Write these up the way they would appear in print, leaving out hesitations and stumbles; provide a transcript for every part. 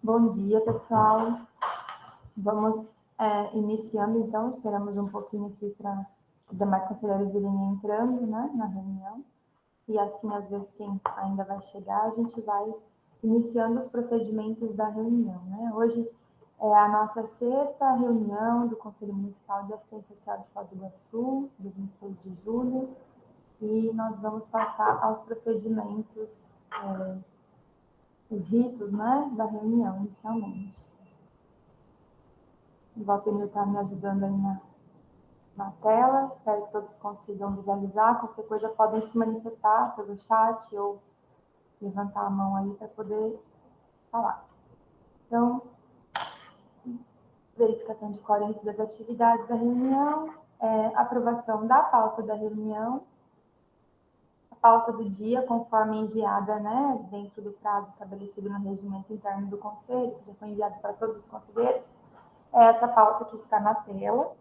Bom dia, pessoal. Vamos iniciando, então, esperamos um pouquinho aqui para os demais conselheiros irem entrando, né, na reunião. E assim, às vezes, quem ainda vai chegar, a gente vai iniciando os procedimentos da reunião, né? Hoje é a nossa sexta reunião do Conselho Municipal de Assistência Social de Foz do Iguaçu, dia 26 de julho, e nós vamos passar aos procedimentos, os ritos, né, da reunião, inicialmente. O Valtemir está me ajudando aí na tela, espero que todos consigam visualizar. Qualquer coisa podem se manifestar pelo chat ou levantar a mão aí para poder falar. Então, verificação de coerência das atividades da reunião, aprovação da pauta da reunião, a pauta do dia, conforme enviada, né, dentro do prazo estabelecido no regimento interno do Conselho, que já foi enviado para todos os conselheiros, é essa pauta que está na tela,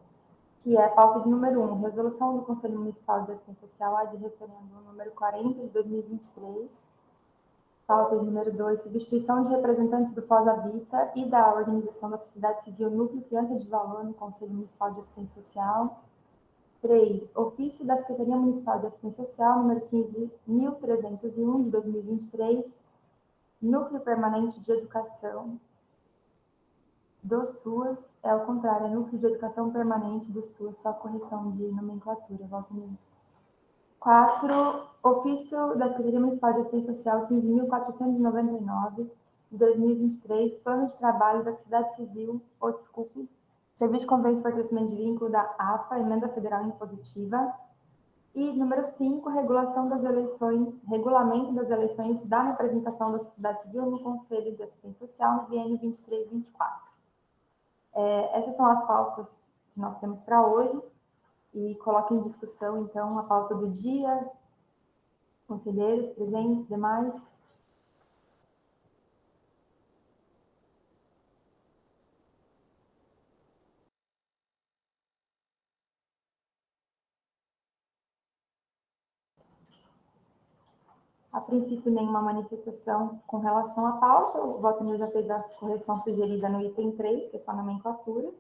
que é a pauta de número 1, resolução do Conselho Municipal de Assistência Social ad referendo número 40 de 2023, pauta de número 2, substituição de representantes do FOS Habita e da Organização da Sociedade Civil Núcleo Criança de Valor no Conselho Municipal de Assistência Social. 3, ofício da Secretaria Municipal de Assistência Social, número 15.301, de 2023, Núcleo Permanente de Educação do SUAS, é ao contrário, é Núcleo de Educação Permanente do SUAS, só correção de nomenclatura, volta no 4, ofício da Secretaria Municipal de Assistência Social 15.499, de 2023, plano de trabalho da Sociedade Civil, Serviço de Convênio e Fortalecimento de Vínculo da AFA, Emenda Federal Impositiva. E número 5, regulamento das eleições da representação da sociedade civil no Conselho de Assistência Social no biênio 23-24. Essas são as pautas que nós temos para hoje. E coloco em discussão, então, a pauta do dia, conselheiros presentes, demais. A princípio, nenhuma manifestação com relação à pauta. O Valtemir já fez a correção sugerida no item 3, que é só nomenclatura.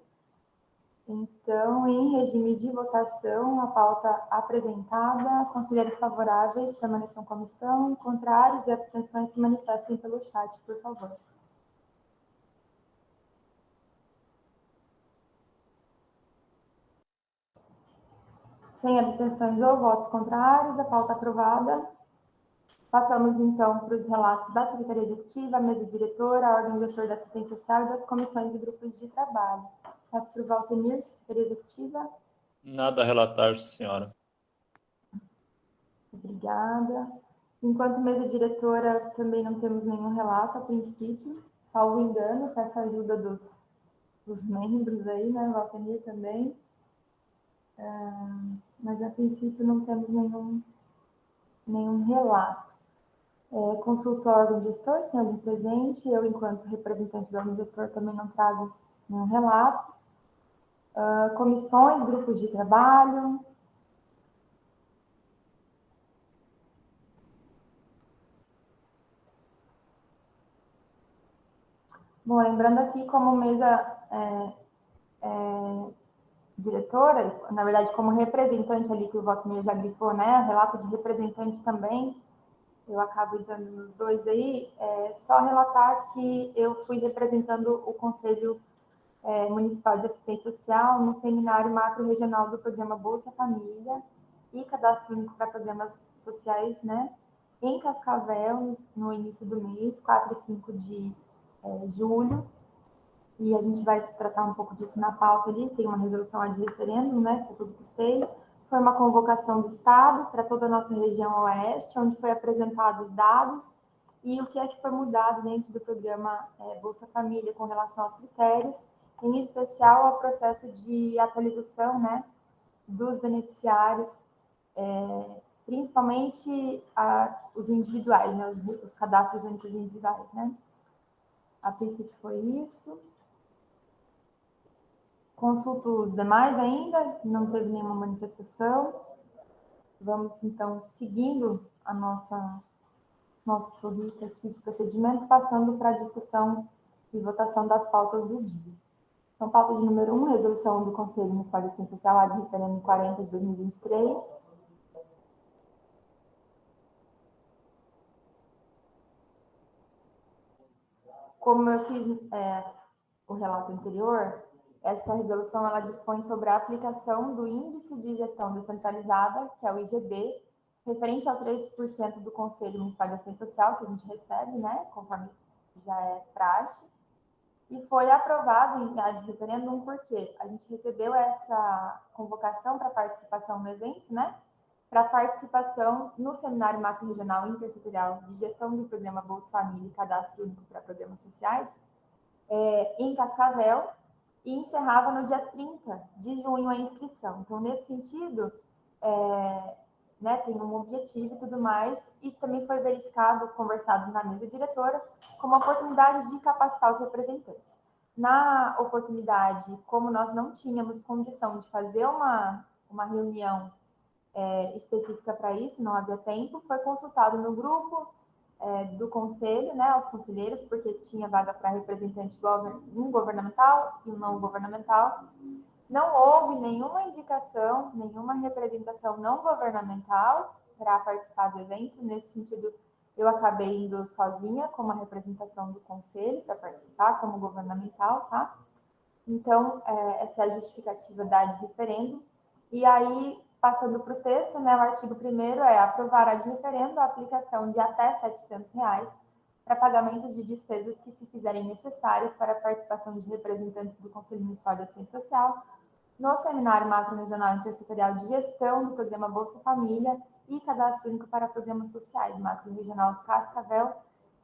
Então, em regime de votação, a pauta apresentada, conselheiros favoráveis permaneçam como estão, contrários e abstenções se manifestem pelo chat, por favor. Sem abstenções ou votos contrários, a pauta aprovada. Passamos, então, para os relatos da Secretaria Executiva, a mesa diretora, a órgão gestor da assistência social e das comissões e grupos de trabalho. Passo para o Valtemir, Secretaria Executiva. Nada a relatar, senhora. Obrigada. Enquanto mesa diretora, também não temos nenhum relato a princípio, salvo engano, peço a ajuda dos membros aí, né, Valtemir também. Mas a princípio não temos nenhum relato. Consulto o órgão gestor, se tem alguém presente. Eu, enquanto representante do órgão gestor, também não trago nenhum relato. Comissões, grupos de trabalho. Bom, lembrando aqui como mesa diretora, na verdade, como representante ali que o Valtemir já grifou, né? Relato de representante também, eu acabo entrando nos dois aí. Só relatar que eu fui representando o Conselho Municipal de Assistência Social no seminário macro-regional do programa Bolsa Família e Cadastro Único para Programas Sociais, né? Em Cascavel, no início do mês, 4 e 5 de julho. E a gente vai tratar um pouco disso na pauta ali, tem uma resolução de referendo, né, que eu tudo custei. Foi uma convocação do Estado para toda a nossa região oeste, onde foi apresentados os dados e o que é que foi mudado dentro do programa Bolsa Família com relação aos critérios, em especial ao processo de atualização, né, dos beneficiários, principalmente os individuais, né, os cadastros únicos individuais, né. A princípio foi isso. Consulto os demais ainda, não teve nenhuma manifestação. Vamos, então, seguindo nosso rito aqui de procedimento, passando para a discussão e votação das pautas do dia. Então, pauta de número 1, resolução do Conselho Municipal de Assistência Social ad referendo 40 de 2023. Como eu fiz o relato anterior, essa resolução ela dispõe sobre a aplicação do Índice de Gestão Descentralizada, que é o IGD, referente ao 3% do Conselho Municipal de Assistência Social, que a gente recebe, né, conforme já é praxe, e foi aprovado em ad referendum porque a gente recebeu essa convocação para participação no evento, né, para participação no Seminário Macro-Regional Intersetorial de Gestão do Programa Bolsa Família e Cadastro Único para Programas Sociais, em Cascavel, e encerrava no dia 30 de junho a inscrição. Então, nesse sentido, né, tem um objetivo e tudo mais, e também foi verificado, conversado na mesa diretora, como a oportunidade de capacitar os representantes. Na oportunidade, como nós não tínhamos condição de fazer uma reunião específica para isso, não havia tempo, foi consultado no grupo do conselho, né, aos conselheiros, porque tinha vaga para representante um governamental e um não governamental. Não houve nenhuma indicação, nenhuma representação não governamental para participar do evento. Nesse sentido, eu acabei indo sozinha com uma representação do conselho para participar como governamental, tá? Então, essa é a justificativa da ad referendo. E aí, passando para o texto, né, o artigo 1º é aprovar ad referendo a aplicação de até R$ 700 para pagamentos de despesas que se fizerem necessárias para a participação de representantes do Conselho Municipal de Assistência Social no Seminário Macro-Regional Intersetorial de Gestão do Programa Bolsa Família e Cadastro Único para Programas Sociais, Macro-Regional Cascavel,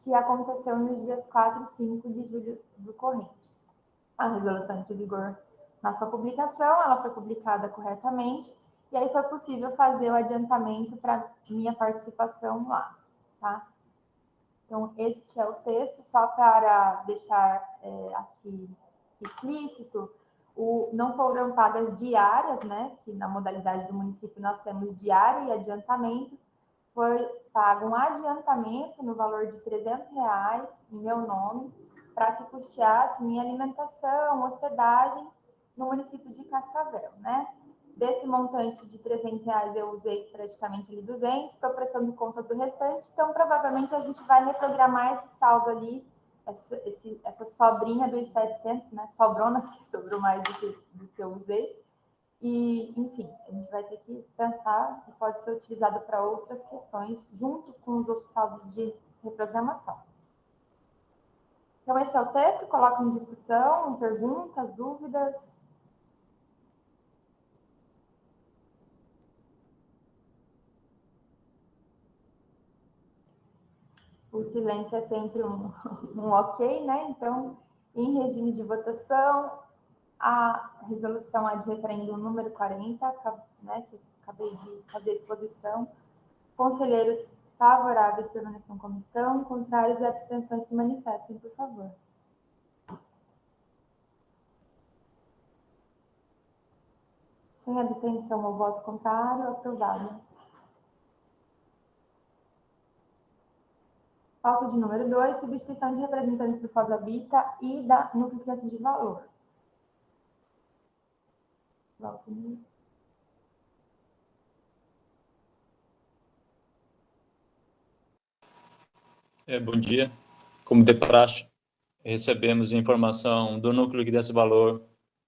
que aconteceu nos dias 4 e 5 de julho do corrente. A resolução entrou em vigor na sua publicação, ela foi publicada corretamente, e aí foi possível fazer o adiantamento para minha participação lá, tá? Então, este é o texto, só para deixar aqui explícito, não foram pagas diárias, né, que na modalidade do município nós temos diária e adiantamento, foi pago um adiantamento no valor de R$ 300 em meu nome, para que custeasse minha alimentação, hospedagem no município de Cascavel, né? Desse montante de R$ 300 eu usei praticamente ali 200, estou prestando conta do restante, então provavelmente a gente vai reprogramar esse saldo ali, essa sobrinha dos 700, né? Sobrona, porque sobrou mais do que eu usei. E, enfim, a gente vai ter que pensar e pode ser utilizado para outras questões, junto com os outros saldos de reprogramação. Então, esse é o texto, coloco em discussão, perguntas, dúvidas. O silêncio é sempre um ok, né? Então, em regime de votação, a resolução ad referendo número 40, né, que acabei de fazer a exposição. Conselheiros favoráveis permaneçam como estão, contrários e abstenções se manifestem, por favor. Sem abstenção ou voto contrário, aprovado. Pauta de número 2, substituição de representantes do FOSABITA e da Núcleo Criança de Valor. Bom dia. Como de praxe, recebemos informação do Núcleo de Criança de Valor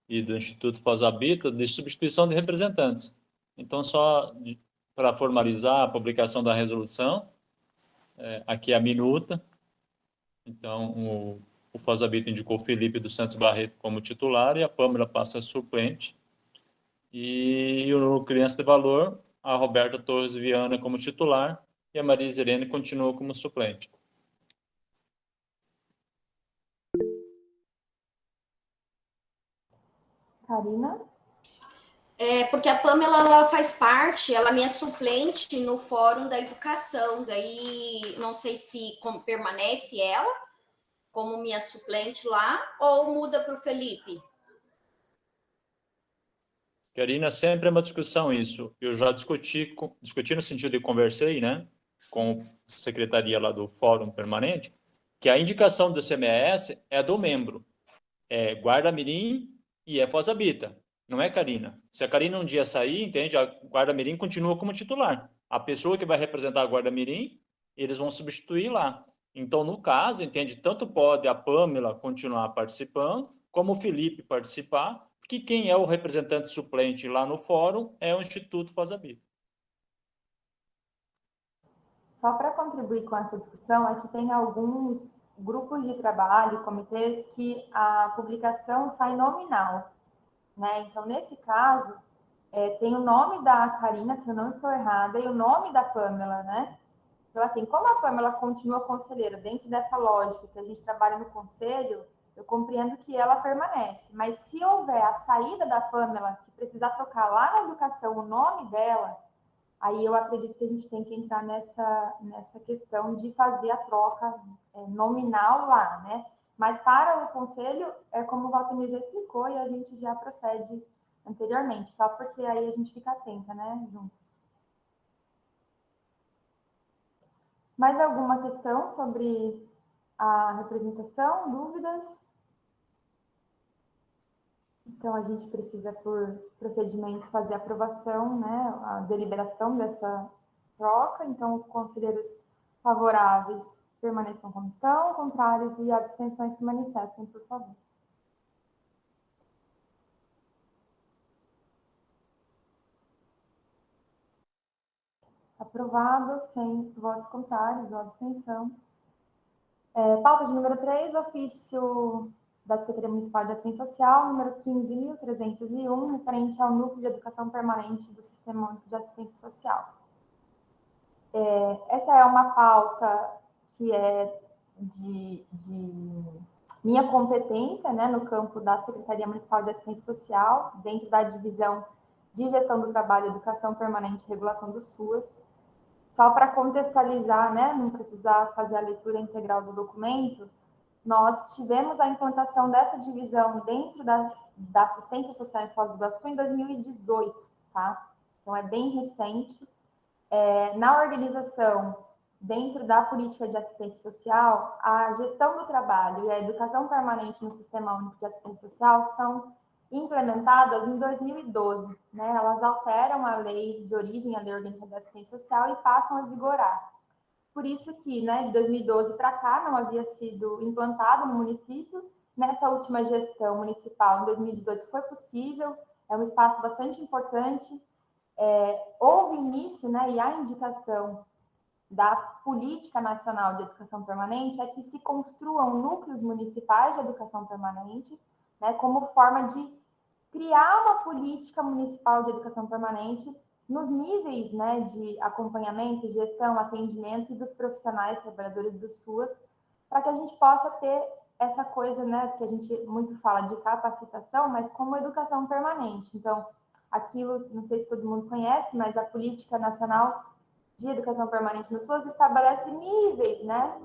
e do Instituto FOSABITA de substituição de representantes. Então, só para formalizar a publicação da resolução, aqui é a minuta. Então, o FOSABITA indicou o Felipe dos Santos Barreto como titular e a Pâmela passa a suplente. E o Criança de Valor, a Roberta Torres Viana como titular e a Maria Irene continua como suplente. Karina? Porque a Pâmela ela faz parte, ela é minha suplente no Fórum da Educação, daí não sei se como permanece ela como minha suplente lá ou muda para o Felipe. Karina, sempre é uma discussão isso. Eu já discuti no sentido de conversei, né, com a secretaria lá do Fórum Permanente, que a indicação do CMS é do membro, é guarda-mirim e é Foz-Habita, não é Carina. Se a Carina um dia sair, entende, a guarda-mirim continua como titular. A pessoa que vai representar a guarda-mirim, eles vão substituir lá. Então, no caso, entende, tanto pode a Pamela continuar participando, como o Felipe participar, que quem é o representante suplente lá no fórum é o Instituto Foz-Habita. Só para contribuir com essa discussão, é que tem alguns grupos de trabalho, comitês, que a publicação sai nominal, né? Então, nesse caso, tem o nome da Karina, se eu não estou errada, e o nome da Pamela, né? Então, assim, como a Pamela continua conselheira dentro dessa lógica que a gente trabalha no conselho, eu compreendo que ela permanece. Mas se houver a saída da Pamela, que precisar trocar lá na educação o nome dela, aí eu acredito que a gente tem que entrar nessa questão de fazer a troca nominal lá, né? Mas para o conselho, é como o Valtemir já explicou, e a gente já procede anteriormente, só porque aí a gente fica atenta, né, juntos. Mais alguma questão sobre a representação? Dúvidas? Então, a gente precisa, por procedimento, fazer a aprovação, né, a deliberação dessa troca. Então, conselheiros favoráveis permaneçam como estão, contrários e abstenções se manifestem, por favor. Aprovado, sem votos contrários ou abstenção. Pauta de número 3, ofício da Secretaria Municipal de Assistência Social, número 15.301, referente ao Núcleo de Educação Permanente do Sistema Único de Assistência Social. Essa é uma pauta que é de minha competência, né, no campo da Secretaria Municipal de Assistência Social, dentro da divisão de Gestão do Trabalho, Educação Permanente e Regulação do SUAS. Só para contextualizar, né, não precisar fazer a leitura integral do documento, nós tivemos a implantação dessa divisão dentro da assistência social em Foz do Iguaçu em 2018, tá? Então, é bem recente. Na organização, dentro da política de assistência social, a gestão do trabalho e a educação permanente no Sistema Único de Assistência Social são implementadas em 2012, né? Elas alteram a lei de origem, a lei orgânica da assistência social, e passam a vigorar. Por isso que, né, de 2012 para cá, não havia sido implantado no município. Nessa última gestão municipal, em 2018, foi possível, é um espaço bastante importante. Houve início, né, e a indicação da Política Nacional de Educação Permanente é que se construam núcleos municipais de educação permanente, né, como forma de criar uma política municipal de educação permanente nos níveis, né, de acompanhamento, gestão, atendimento e dos profissionais trabalhadores do SUAS, para que a gente possa ter essa coisa, né, que a gente muito fala de capacitação, mas como educação permanente. Então, aquilo, não sei se todo mundo conhece, mas a Política Nacional de Educação Permanente no SUAS estabelece níveis, né,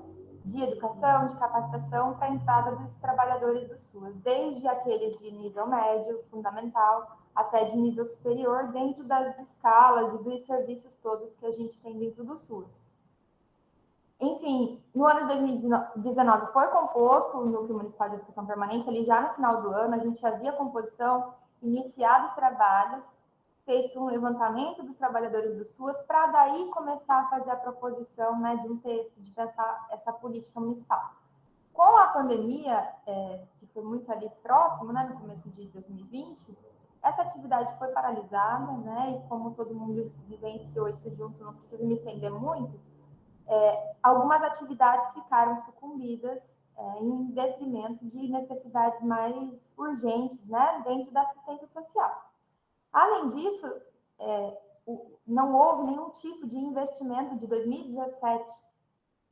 de educação, de capacitação para a entrada dos trabalhadores do SUAS, desde aqueles de nível médio, fundamental, até de nível superior, dentro das escalas e dos serviços todos que a gente tem dentro do SUAS. Enfim, no ano de 2019 foi composto o Núcleo Municipal de Educação Permanente, ali já no final do ano, a gente já havia a composição, iniciado os trabalhos, feito um levantamento dos trabalhadores do SUAS, para daí começar a fazer a proposição, né, de um texto, de pensar essa política municipal. Com a pandemia, que foi muito ali próximo, né, no começo de 2020, essa atividade foi paralisada, né, e como todo mundo vivenciou isso junto, não preciso me estender muito, algumas atividades ficaram sucumbidas em detrimento de necessidades mais urgentes, né, dentro da assistência social. Além disso, não houve nenhum tipo de investimento de 2017,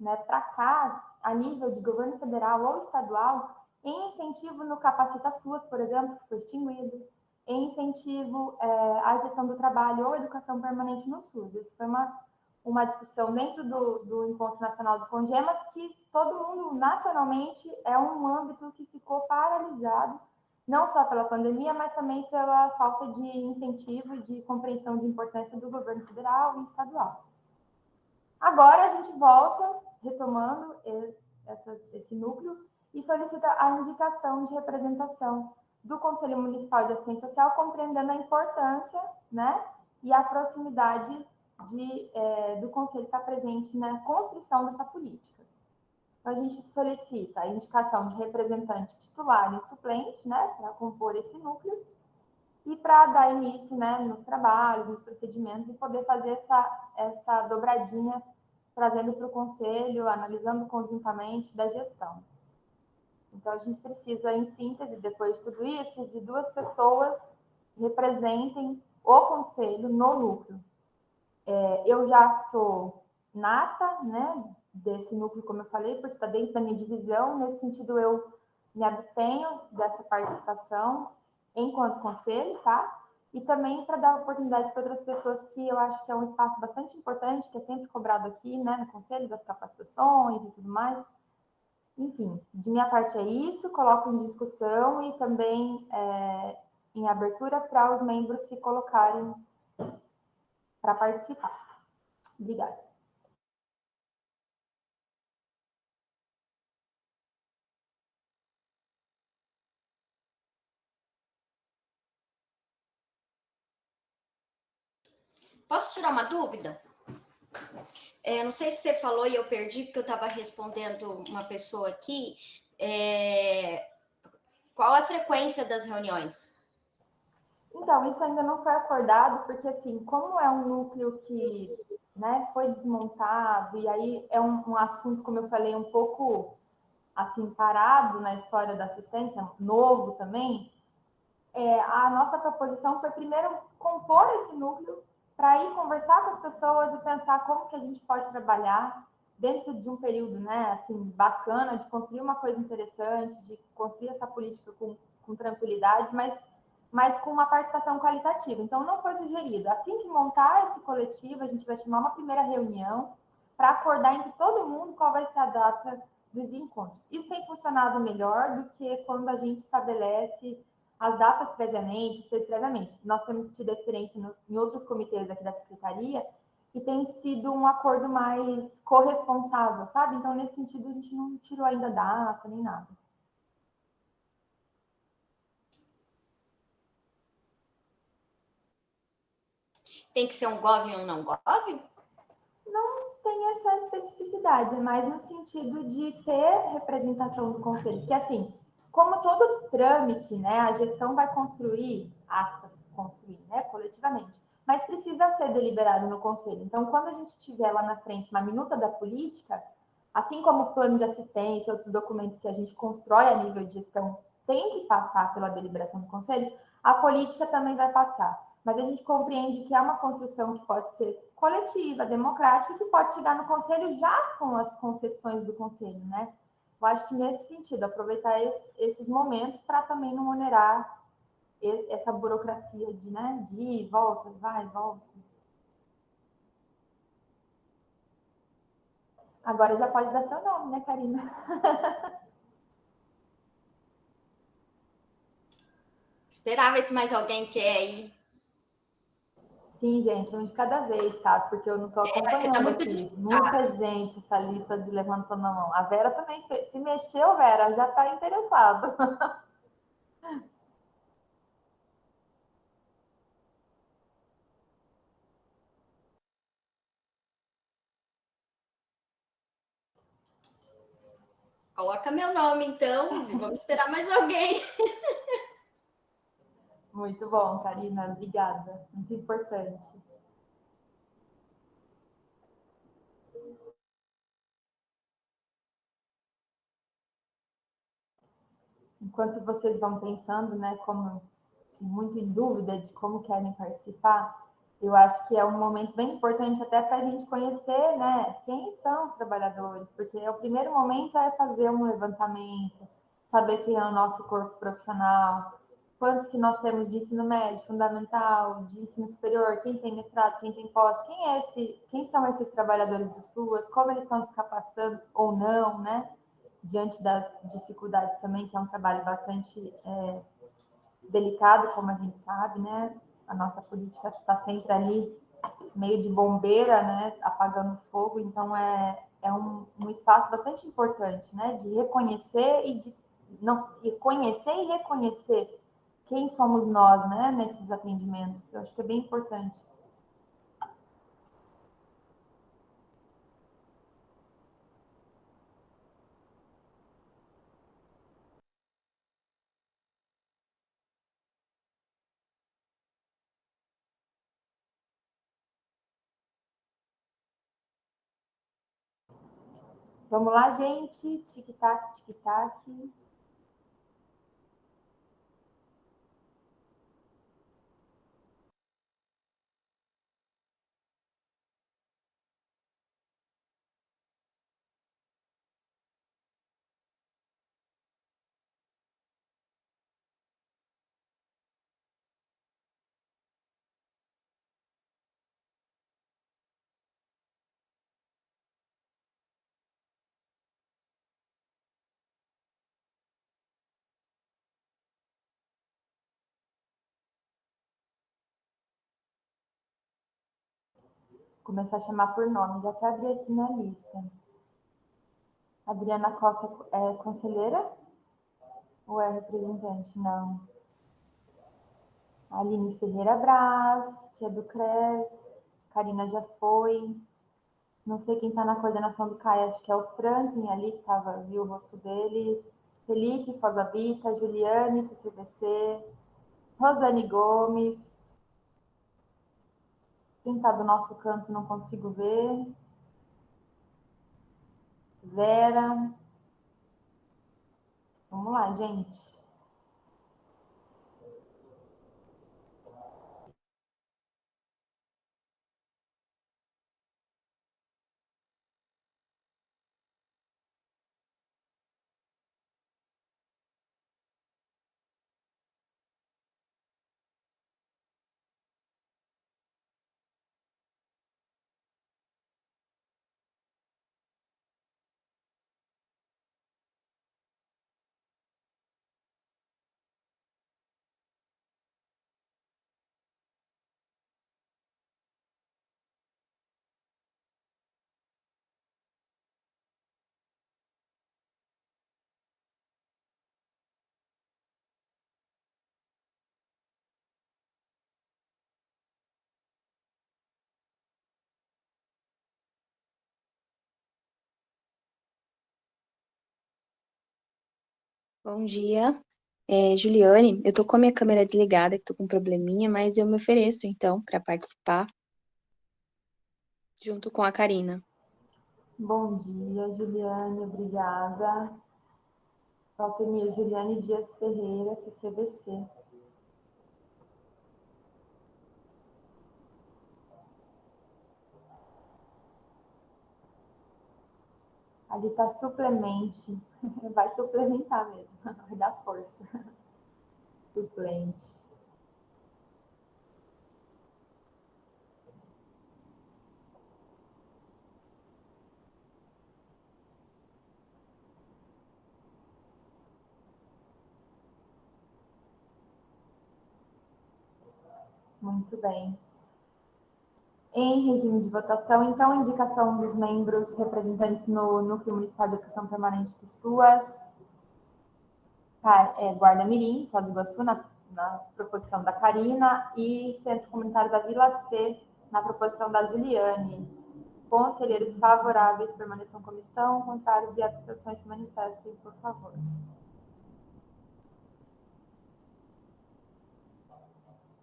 né, para cá, a nível de governo federal ou estadual, em incentivo no Capacita SUAS, por exemplo, que foi extinguido, em incentivo à gestão do trabalho ou educação permanente no SUS. Isso foi uma discussão dentro do Encontro Nacional do CONGEMAS, que todo mundo, nacionalmente, é um âmbito que ficou paralisado, não só pela pandemia, mas também pela falta de incentivo e de compreensão de importância do governo federal e estadual. Agora a gente volta, retomando esse núcleo e solicita a indicação de representação do Conselho Municipal de Assistência Social, compreendendo a importância, né, e a proximidade do Conselho estar presente na construção dessa política. Então, a gente solicita a indicação de representante titular e suplente, né, para compor esse núcleo e para dar início, né, nos trabalhos, nos procedimentos e poder fazer essa dobradinha, trazendo para o Conselho, analisando conjuntamente da gestão. Então, a gente precisa, em síntese, depois de tudo isso, de 2 pessoas que representem o Conselho no núcleo. Eu já sou nata, né, desse núcleo, como eu falei, porque está dentro da minha divisão. Nesse sentido, eu me abstenho dessa participação enquanto conselho, tá? E também para dar oportunidade para outras pessoas, que eu acho que é um espaço bastante importante, que é sempre cobrado aqui, né, no conselho, das capacitações e tudo mais. Enfim, de minha parte é isso, coloco em discussão e também em abertura para os membros se colocarem para participar. Obrigada. Posso tirar uma dúvida? Não sei se você falou e eu perdi, porque eu estava respondendo uma pessoa aqui. Qual a frequência das reuniões? Então, isso ainda não foi acordado, porque, assim, como é um núcleo que, né, foi desmontado, e aí é um assunto, como eu falei, um pouco, assim, parado na história da assistência, novo também, a nossa proposição foi primeiro compor esse núcleo para ir conversar com as pessoas e pensar como que a gente pode trabalhar dentro de um período, né, assim, bacana, de construir uma coisa interessante, de construir essa política com tranquilidade, mas com uma participação qualitativa. Então, não foi sugerido. Assim que montar esse coletivo, a gente vai chamar uma primeira reunião para acordar entre todo mundo qual vai ser a data dos encontros. Isso tem funcionado melhor do que quando a gente estabelece as datas previamente, Nós temos tido a experiência em outros comitês aqui da Secretaria e tem sido um acordo mais corresponsável, sabe? Então, nesse sentido, a gente não tirou ainda data nem nada. Tem que ser um GOV ou um não GOV? Não tem essa especificidade, mas no sentido de ter representação do conselho. Porque, assim, como todo trâmite, né, a gestão vai construir, né, coletivamente, mas precisa ser deliberado no conselho. Então, quando a gente tiver lá na frente uma minuta da política, assim como o plano de assistência, outros documentos que a gente constrói a nível de gestão, tem que passar pela deliberação do conselho, a política também vai passar. Mas a gente compreende que é uma construção que pode ser coletiva, democrática, que pode chegar no conselho já com as concepções do conselho, né? Eu acho que nesse sentido, aproveitar esses momentos para também não onerar essa burocracia de, né, de ir, volta, vai, volta. Agora já pode dar seu nome, né, Karina? Esperava se mais alguém quer ir. Sim, gente, um de cada vez, tá? Porque eu não estou Porque tá acompanhando muito aqui. disputado. Muita gente, essa lista de levantando a mão. A Vera também fez. Se mexeu, Vera, já está interessado. Coloca meu nome, então. Vamos esperar mais alguém. Muito bom, Karina. Obrigada. Muito importante. Enquanto vocês vão pensando, né, como assim, muito em dúvida de como querem participar, eu acho que é um momento bem importante até para a gente conhecer, né, quem são os trabalhadores, porque o primeiro momento é fazer um levantamento, saber quem é o nosso corpo profissional, quantos que nós temos de ensino médio, fundamental, de ensino superior, quem tem mestrado, quem tem pós, quem são esses trabalhadores do SUAS, como eles estão se capacitando ou não, né? Diante das dificuldades também, que é um trabalho bastante delicado, como a gente sabe, né? A nossa política está sempre ali meio de bombeira, né? Apagando fogo, então um espaço bastante importante, né? De reconhecer conhecer e reconhecer quem somos nós, né? Nesses atendimentos. Eu acho que é bem importante. Vamos lá, gente. Tic-tac, tic-tac. Começar a chamar por nome. Já até abri aqui minha lista. Adriana Costa é conselheira? Ou é representante? Não. Aline Ferreira Braz, que é do CRES. Karina já foi. Não sei quem está na coordenação do CAI, acho que é o Franklin ali, que viu o rosto dele. Felipe Fosabita, Juliane, CCBC. Rosane Gomes. Quem está do nosso canto não consigo ver. Vera. Vamos lá, gente. Bom dia, Juliane. Eu tô com a minha câmera desligada, que tô com um probleminha, mas eu me ofereço então para participar junto com a Karina. Bom dia, Juliane, obrigada. Valtenir Juliane Dias Ferreira, CCBC. Ali está suplemente. Vai suplementar mesmo. Vai dar força. Suplente. Muito bem. Em regime de votação, então, indicação dos membros representantes no Núcleo Municipal de Educação Permanente do SUAS. Guarda Mirim, Foz do Iguaçu, na proposição da Karina, e Centro Comunitário da Vila C, na proposição da Juliane. Conselheiros favoráveis permaneçam como estão, contrários e abstenções se manifestem, por favor.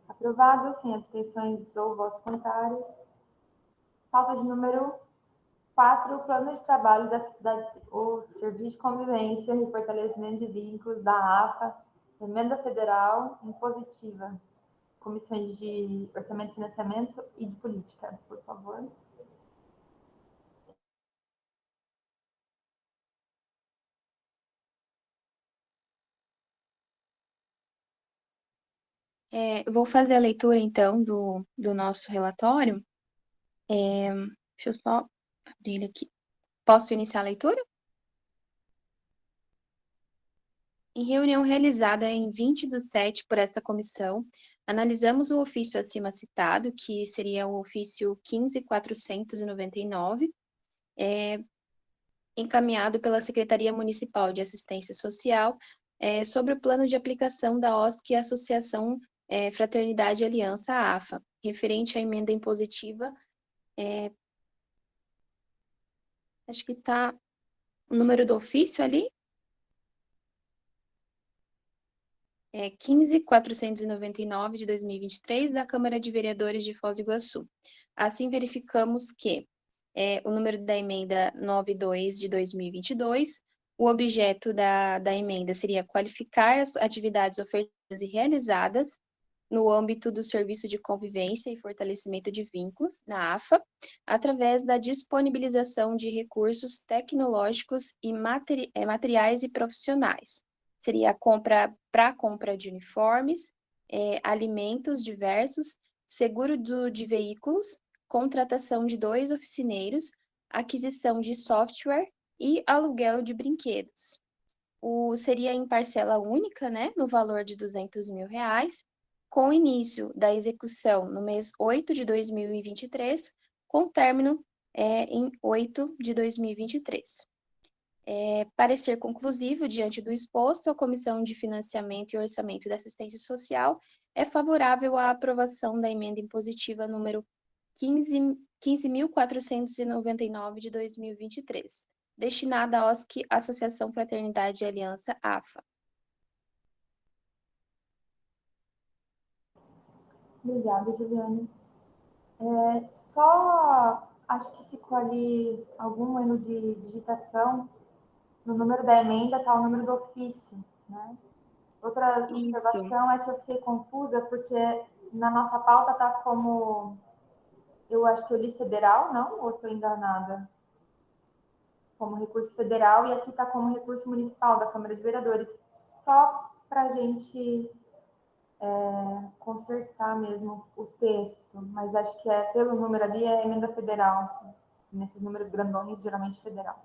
Aprovado, sem abstenções ou votos contrários. Pauta de número 4, o plano de trabalho da cidade, o Serviço de Convivência e Fortalecimento de Vínculos da AFA, Emenda Federal Impositiva, Comissões de Orçamento, Financiamento e de Política, por favor. Eu vou fazer a leitura então do nosso relatório. Deixa eu só abrir ele aqui. Posso iniciar a leitura? Em reunião realizada em 20/7 por esta comissão, analisamos o ofício acima citado, que seria o ofício 15.499, encaminhado pela Secretaria Municipal de Assistência Social sobre o plano de aplicação da OSC Associação Fraternidade e Aliança AFA, referente à emenda impositiva. Acho que está o número do ofício ali. 15.499 de 2023, da Câmara de Vereadores de Foz do Iguaçu. Assim, verificamos que o número da emenda 92 de 2022, o objeto da emenda seria qualificar as atividades ofertadas e realizadas no âmbito do Serviço de Convivência e Fortalecimento de Vínculos, na AFA, através da disponibilização de recursos tecnológicos e materiais e profissionais. Seria para compra de uniformes, alimentos diversos, seguro de veículos, contratação de 2 oficineiros, aquisição de software e aluguel de brinquedos. Seria em parcela única, né, no valor de R$200 mil, com início da execução no mês 8 de 2023, com término em 8 de 2023. Parecer conclusivo diante do exposto, a Comissão de Financiamento e Orçamento da Assistência Social é favorável à aprovação da emenda impositiva número 15.499 de 2023, destinada à OSC Associação Fraternidade e Aliança AFA. Obrigada, Juliane. Só acho que ficou ali algum erro de digitação. No número da emenda está o número do ofício, né? Outra observação é que eu fiquei confusa, porque na nossa pauta está como... Eu acho que eu li federal, não? Ou estou enganada? Como recurso federal, e aqui está como recurso municipal da Câmara de Vereadores. Só para a gente consertar mesmo o texto, mas acho que pelo número ali é emenda federal. Nesses números grandões, geralmente federal.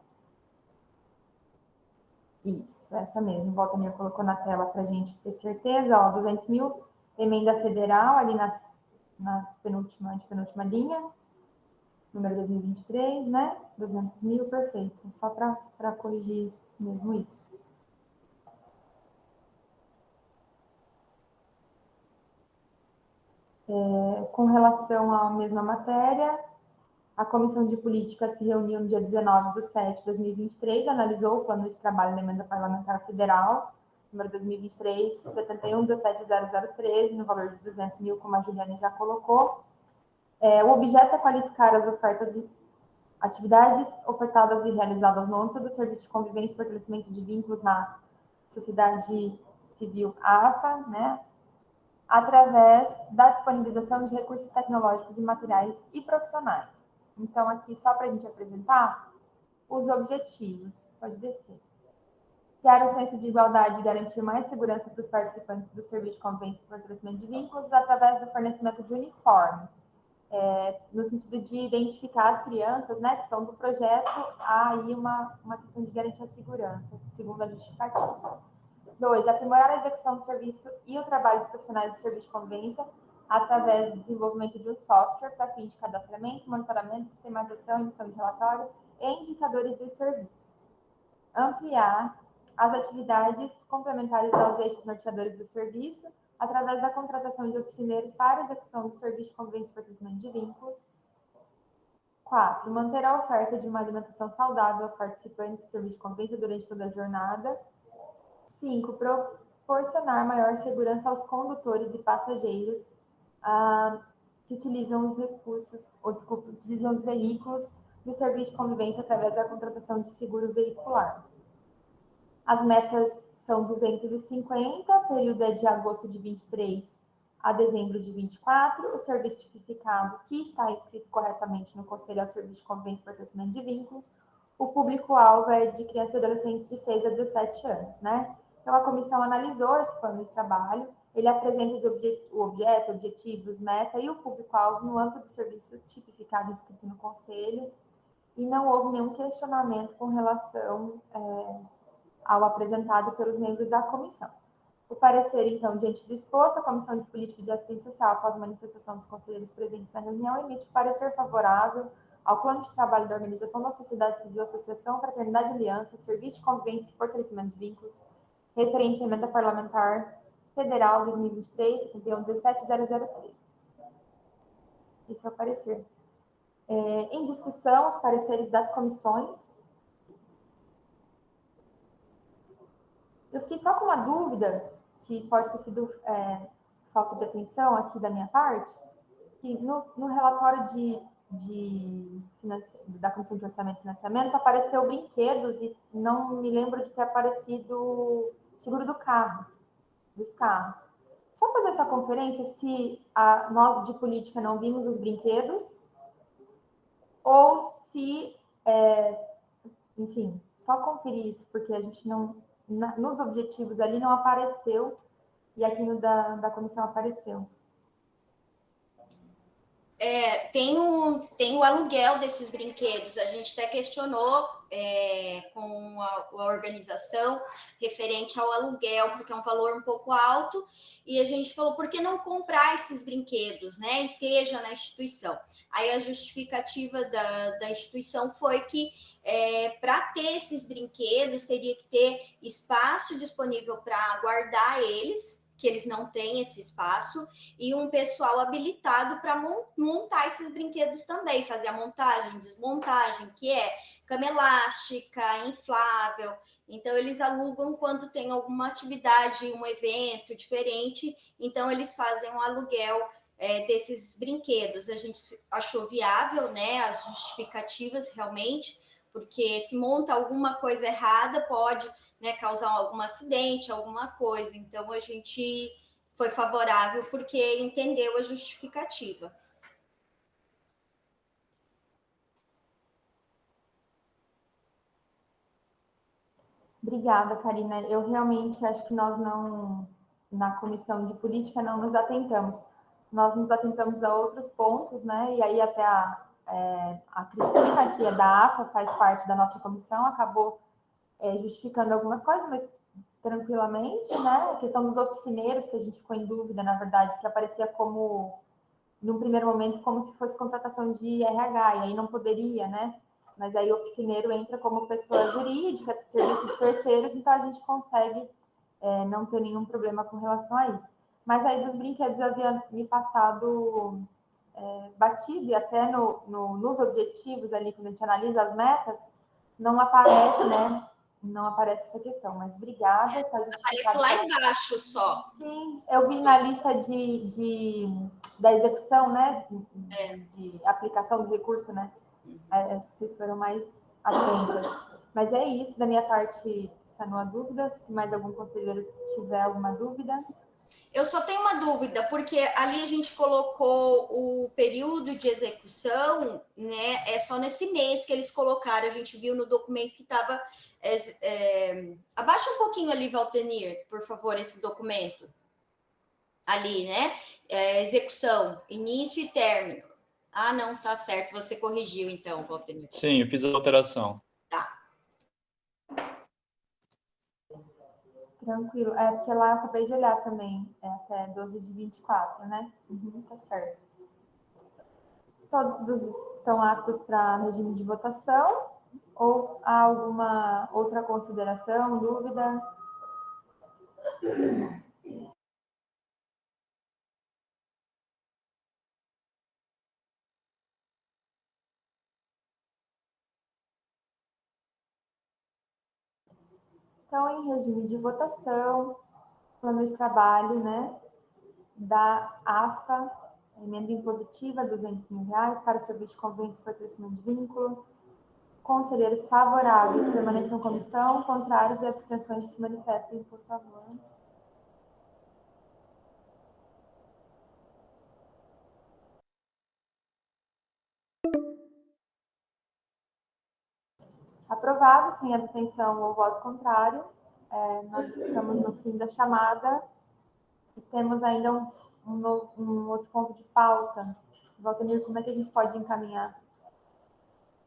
Isso, essa mesmo. O Valtamir colocou na tela para a gente ter certeza. Ó, 200 mil, emenda federal, ali na antepenúltima linha, número 2023, né? 200 mil, perfeito. Só para corrigir mesmo isso. Com relação à mesma matéria, a Comissão de Política se reuniu no dia 19/7/2023, analisou o plano de trabalho da emenda parlamentar federal, número 2023, 71.17.0013, no valor de 200 mil, como a Juliane já colocou. O objeto é qualificar as atividades ofertadas e realizadas no âmbito do Serviço de Convivência e Fortalecimento de Vínculos na Sociedade Civil AFA, né, através da disponibilização de recursos tecnológicos e materiais e profissionais. Então, aqui, só para a gente apresentar os objetivos. Pode descer. Criar um senso de igualdade e garantir mais segurança para os participantes do Serviço de Convivência e Fortalecimento de Vínculos através do fornecimento de uniforme. No sentido de identificar as crianças, né, que são do projeto, há aí uma questão de garantir a segurança, segundo a justificativa. 2. Aprimorar a execução do serviço e o trabalho dos profissionais do Serviço de Convivência através do desenvolvimento de um software para fim de cadastramento, monitoramento, sistematização, emissão de relatório e indicadores dos serviços. Ampliar as atividades complementares aos eixos norteadores do serviço através da contratação de oficineiros para a execução do Serviço de Convivência e Fortalecimento de Vínculos. 4. Manter a oferta de uma alimentação saudável aos participantes do Serviço de Convivência durante toda a jornada. 5. Proporcionar maior segurança aos condutores e passageiros que utilizam utilizam os veículos do Serviço de Convivência através da contratação de seguro veicular. As metas são 250, o período é de agosto de 23 a dezembro de 24, o serviço tipificado que está escrito corretamente no Conselho ao Serviço de Convivência e Fortalecimento de Vínculos. O público-alvo é de crianças e adolescentes de 6 a 17 anos, né? Então, a comissão analisou esse plano de trabalho, ele apresenta o objeto, objetivos, meta e o público-alvo no âmbito do serviço tipificado inscrito no Conselho, e não houve nenhum questionamento com relação ao apresentado pelos membros da comissão. O parecer, então, diante do exposto, a Comissão de Política e de Assistência Social, após a manifestação dos conselheiros presentes na reunião, emite parecer favorável ao plano de trabalho da Organização da Sociedade Civil, Associação, Fraternidade e Aliança, Serviço de Convivência e Fortalecimento de Vínculos, referente à Emenda Parlamentar Federal 2023, 71.17.003. Esse é o parecer. Em discussão, os pareceres das comissões. Eu fiquei só com uma dúvida, que pode ter sido falta de atenção aqui da minha parte, que no relatório da Comissão de Orçamento e Financiamento apareceu brinquedos e não me lembro de ter aparecido seguro do carro, dos carros. Só fazer essa conferência se nós de política não vimos os brinquedos ou se, enfim, só conferir isso, porque a gente não, nos objetivos ali não apareceu e aqui no da comissão apareceu. Tem o aluguel desses brinquedos. A gente até questionou com a organização referente ao aluguel, porque é um valor um pouco alto, e a gente falou, por que não comprar esses brinquedos, né? E esteja na instituição. Aí a justificativa da instituição foi que para ter esses brinquedos teria que ter espaço disponível para guardar eles, que eles não têm esse espaço, e um pessoal habilitado para montar esses brinquedos também, fazer a montagem, desmontagem, que é cama elástica, inflável. Então, eles alugam quando tem alguma atividade, um evento diferente, então eles fazem um aluguel desses brinquedos. A gente achou viável, né, as justificativas realmente, porque se monta alguma coisa errada, pode, né, causar algum acidente, alguma coisa. Então, a gente foi favorável porque entendeu a justificativa. Obrigada, Karina. Eu realmente acho que nós não, na comissão de política, não nos atentamos. Nós nos atentamos a outros pontos, né? E aí até a Cristina, que é da AFA, faz parte da nossa comissão, acabou justificando algumas coisas, mas tranquilamente, né? A questão dos oficineiros, que a gente ficou em dúvida, na verdade, que aparecia como, num primeiro momento, como se fosse contratação de RH, e aí não poderia, né? Mas aí o oficineiro entra como pessoa jurídica, serviço de terceiros, então a gente consegue não ter nenhum problema com relação a isso. Mas aí dos brinquedos eu havia me passado batido, e até nos objetivos ali, quando a gente analisa as metas, não aparece, né? Não aparece essa questão, mas obrigada. Tá aparece lá embaixo só. Sim, eu vi na lista da execução, né? De aplicação do recurso, né? Vocês foram mais atentas. Mas é isso, da minha parte, sanou a dúvida. Se mais algum conselheiro tiver alguma dúvida. Eu só tenho uma dúvida, porque ali a gente colocou o período de execução, né? É só nesse mês que eles colocaram. A gente viu no documento que estava. Abaixa um pouquinho ali, Valtenir, por favor, esse documento. Ali, né? Execução, início e término. Ah, não, tá certo. Você corrigiu, então, Valtenir. Sim, eu fiz a alteração. Tá. Tranquilo. Porque lá eu acabei de olhar também. Até 12/24, né? Tá certo. Todos estão aptos para regime de votação? Ou há alguma outra consideração, dúvida? Então, em regime de votação, plano de trabalho, né, da AFA, emenda impositiva, R$200 mil para serviço de convênio e fortalecimento de vínculo. Conselheiros favoráveis permaneçam como estão, contrários e abstenções se manifestem, por favor. Aprovado, sem abstenção ou voto contrário. Nós estamos no fim da chamada e temos ainda um outro ponto de pauta. Valtenir, como é que a gente pode encaminhar?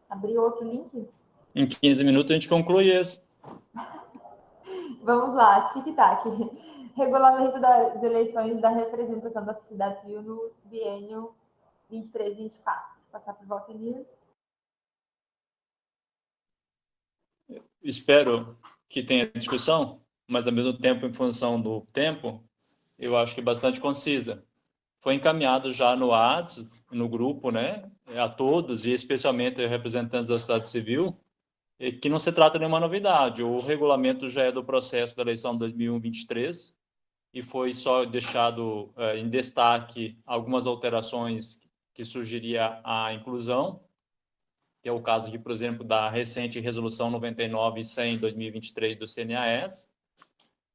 Abrir outro link? Em 15 minutos a gente conclui esse. Vamos lá, tic-tac. Regulamento das eleições da representação da sociedade civil no biênio 23-24. Passar para o Valtenir. espero que tenha discussão, mas ao mesmo tempo, em função do tempo, eu acho que bastante concisa. Foi encaminhado já no WhatsApp, no grupo, né, a todos, e especialmente aos representantes da sociedade civil, e que não se trata de nenhuma novidade. O regulamento já é do processo da eleição 2023 e foi só deixado em destaque algumas alterações que sugeria a inclusão, que é o caso aqui, por exemplo, da recente resolução 99 e 100 2023 do CNAS.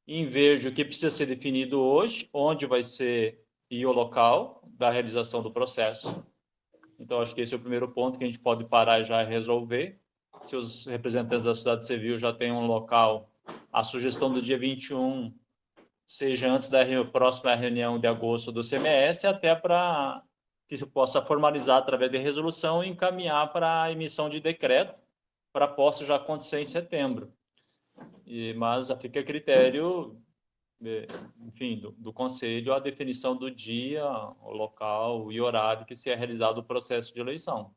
Em verde, o que precisa ser definido hoje, onde vai ser e o local da realização do processo. Então, acho que esse é o primeiro ponto que a gente pode parar e já resolver. Se os representantes da sociedade civil já têm um local, a sugestão do dia 21 seja antes da próxima reunião de agosto do CMS, até para que se possa formalizar através de resolução e encaminhar para a emissão de decreto, para a posse já acontecer em setembro. Mas fica a critério, enfim, do Conselho a definição do dia, o local e horário que se é realizado o processo de eleição.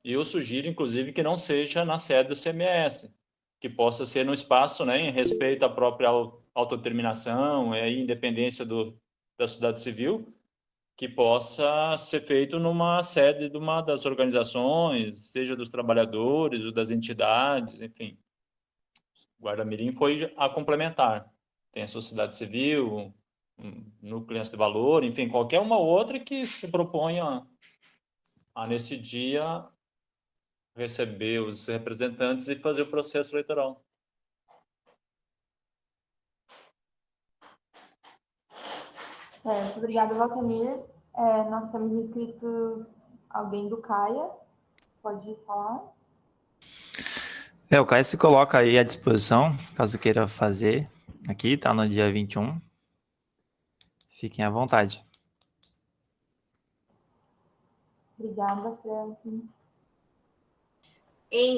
E eu sugiro, inclusive, que não seja na sede do CMS, que possa ser no espaço, né, em respeito à própria autodeterminação e independência da sociedade civil, que possa ser feito numa sede de uma das organizações, seja dos trabalhadores ou das entidades, enfim. O Guarda-Mirim foi a complementar. Tem a sociedade civil, núcleo de valor, enfim, qualquer uma outra que se proponha a nesse dia receber os representantes e fazer o processo eleitoral. Certo, obrigada, Valtemir. Nós temos inscritos alguém do CAIA. Pode falar? O CAIA se coloca aí à disposição, caso queira fazer. Aqui, tá no dia 21. Fiquem à vontade. Obrigada, Franklin.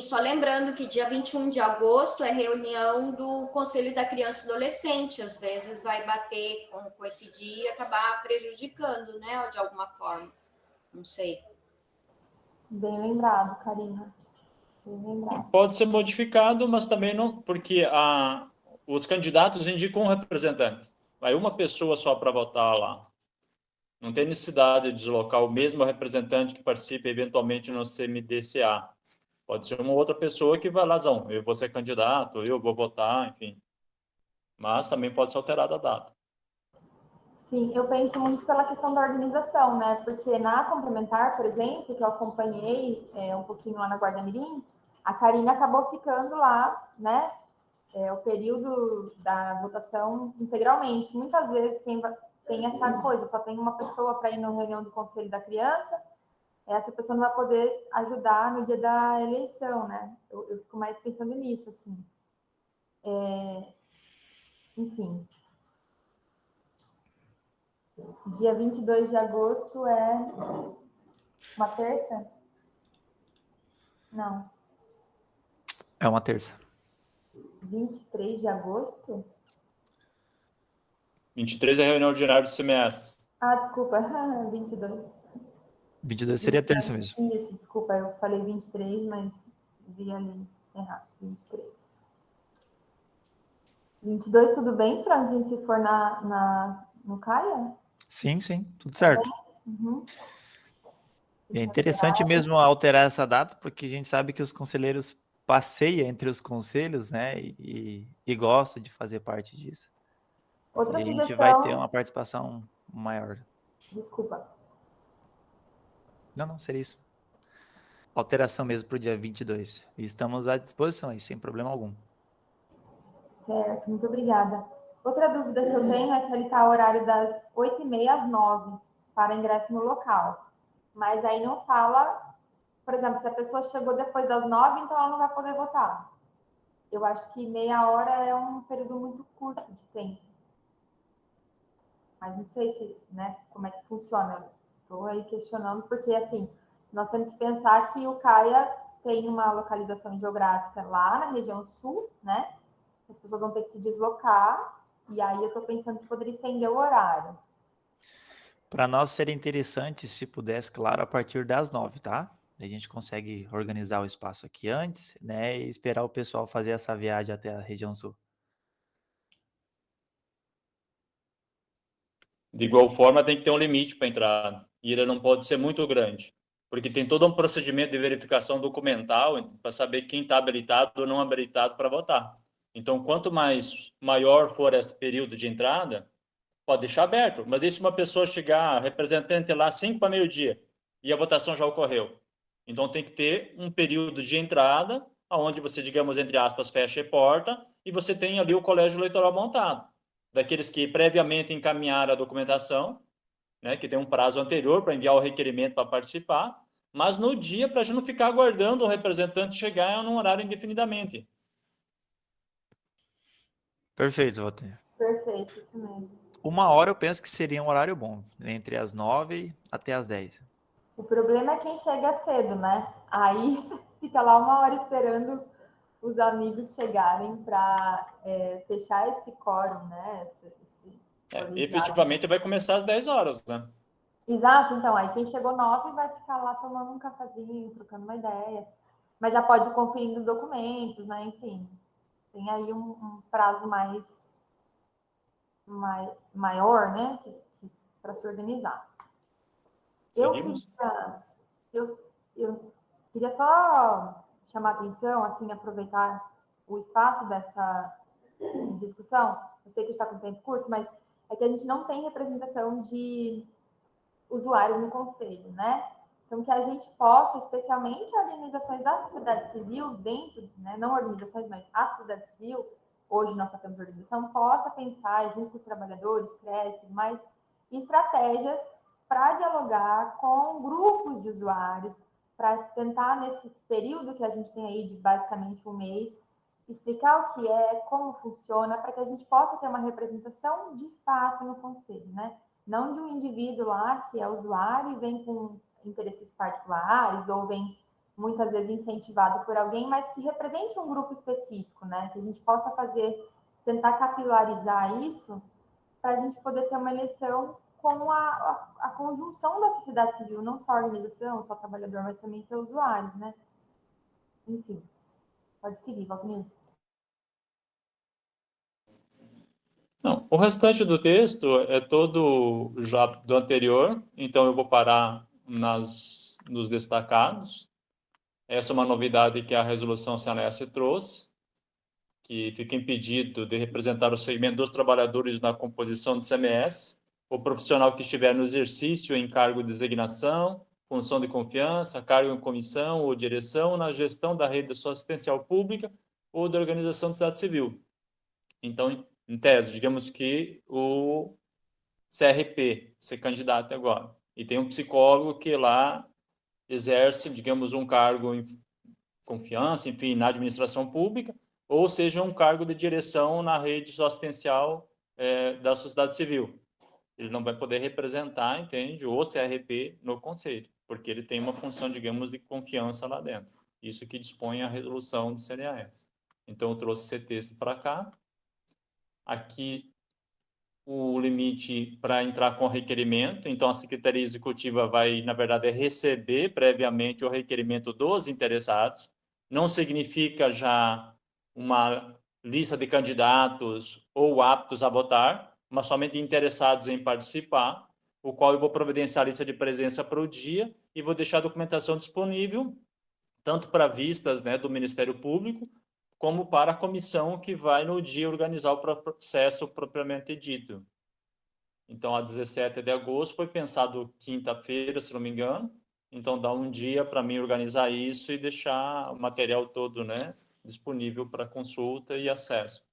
Só lembrando que dia 21 de agosto é reunião do Conselho da Criança e Adolescente. Às vezes vai bater com esse dia e acabar prejudicando, né? De alguma forma. Não sei. Bem lembrado, Karina. Bem lembrado. Pode ser modificado, mas também não, porque os candidatos indicam um representante. Vai uma pessoa só para votar lá. Não tem necessidade de deslocar o mesmo representante que participe eventualmente no CMDCA. Pode ser uma outra pessoa que vai lá, não, eu vou ser candidato, eu vou votar, enfim. Mas também pode ser alterada a data. Sim, eu penso muito pela questão da organização, né? Porque na complementar, por exemplo, que eu acompanhei um pouquinho lá na Guarda-Mirim, a Karina acabou ficando lá, né? O período da votação integralmente. Muitas vezes quem tem essa coisa, só tem uma pessoa para ir na reunião do Conselho da Criança, essa pessoa não vai poder ajudar no dia da eleição, né? Eu fico mais pensando nisso, assim. Enfim. Dia 22 de agosto é uma terça? Não. É uma terça. 23 de agosto? 23 é a reunião ordinária do CMS. Ah, desculpa. 22. 22 seria terça mesmo. Isso, desculpa. Eu falei 23, mas vi ali errado. 23. 22, tudo bem, Franklin, se for no CAIA? Sim, tudo certo. Uhum. É interessante mesmo alterar essa data, porque a gente sabe que os conselheiros passeiam entre os conselhos, né, e gostam de fazer parte disso. Outra e a sugestão... gente vai ter uma participação maior. Desculpa. Não, seria isso. Alteração mesmo para o dia 22. E estamos à disposição aí, sem problema algum. Certo, muito obrigada. Outra dúvida que eu tenho é que ele está horário das 8h30 às 9h para ingresso no local. Mas aí não fala, por exemplo, se a pessoa chegou depois das 9h, então ela não vai poder votar. Eu acho que meia hora é um período muito curto de tempo. Mas não sei se, né, como é que funciona. Estou aí questionando, porque assim, nós temos que pensar que o CAIA tem uma localização geográfica lá na região sul, né? As pessoas vão ter que se deslocar, e aí eu estou pensando que poderia estender o horário. Para nós seria interessante se pudesse, claro, a partir das 9, tá? A gente consegue organizar o espaço aqui antes, né? E esperar o pessoal fazer essa viagem até a região sul. De igual forma, tem que ter um limite para entrada. E ele não pode ser muito grande. Porque tem todo um procedimento de verificação documental para saber quem está habilitado ou não habilitado para votar. Então, quanto maior for esse período de entrada, pode deixar aberto. Mas e se uma pessoa chegar, representante lá 5 para meio-dia, e a votação já ocorreu? Então, tem que ter um período de entrada, onde você, digamos, entre aspas, fecha a porta, e você tem ali o colégio eleitoral montado. Daqueles que previamente encaminharam a documentação, né, que tem um prazo anterior para enviar o requerimento para participar, mas no dia, para a gente não ficar aguardando o representante chegar num horário indefinidamente. Perfeito, Walter. Perfeito, isso mesmo. 1 hora eu penso que seria um horário bom, entre as 9 até as 10. O problema é quem chega cedo, né? Aí fica lá 1 hora esperando os amigos chegarem para fechar esse quórum, né? Efetivamente vai começar às 10 horas, né? Exato, então, aí quem chegou 9 vai ficar lá tomando um cafezinho, trocando uma ideia, mas já pode ir conferindo os documentos, né? Enfim, tem aí um prazo maior, né? Para se organizar. Seguimos? Eu queria só chamar a atenção, assim, aproveitar o espaço dessa discussão. Eu sei que está com tempo curto, mas é que a gente não tem representação de usuários no conselho, né? Então, que a gente possa, especialmente organizações da sociedade civil, dentro, né, não organizações, mas a sociedade civil, hoje nós só temos organização, possa pensar, junto com os trabalhadores, CRES, mais estratégias para dialogar com grupos de usuários, para tentar, nesse período que a gente tem aí de basicamente 1 mês, explicar o que é, como funciona, para que a gente possa ter uma representação de fato no conselho, né? Não de um indivíduo lá que é usuário e vem com interesses particulares ou vem muitas vezes incentivado por alguém, mas que represente um grupo específico, né? Que a gente possa tentar capilarizar isso para a gente poder ter uma eleição com a conjunção da sociedade civil, não só a organização, só o trabalhador, mas também ter usuários, né? Enfim, pode seguir, Valtinir. Não, o restante do texto é todo já do anterior, então eu vou parar nos destacados. Essa é uma novidade que a resolução CNS trouxe, que fica impedido de representar o segmento dos trabalhadores na composição do CMS, o profissional que estiver no exercício em cargo de designação, função de confiança, cargo em comissão ou direção na gestão da rede assistencial pública ou da organização de sociedade civil. Então, em tese, digamos que o CRP, ser candidato agora, e tem um psicólogo que lá exerce, digamos, um cargo em confiança, enfim, na administração pública, ou seja, um cargo de direção na rede assistencial da sociedade civil. Ele não vai poder representar, entende, o CRP no conselho, porque ele tem uma função, digamos, de confiança lá dentro. Isso que dispõe a resolução do CNAS. Então, eu trouxe esse texto para cá. Aqui, o limite para entrar com requerimento. Então, a Secretaria Executiva vai, na verdade, receber previamente o requerimento dos interessados. Não significa já uma lista de candidatos ou aptos a votar, mas somente interessados em participar, o qual eu vou providenciar a lista de presença para o dia e vou deixar a documentação disponível, tanto para vistas, né, do Ministério Público, como para a comissão que vai no dia organizar o processo propriamente dito. Então, a 17 de agosto foi pensado quinta-feira, se não me engano. Então, dá um dia para mim organizar isso e deixar o material todo, né, disponível para consulta e acesso.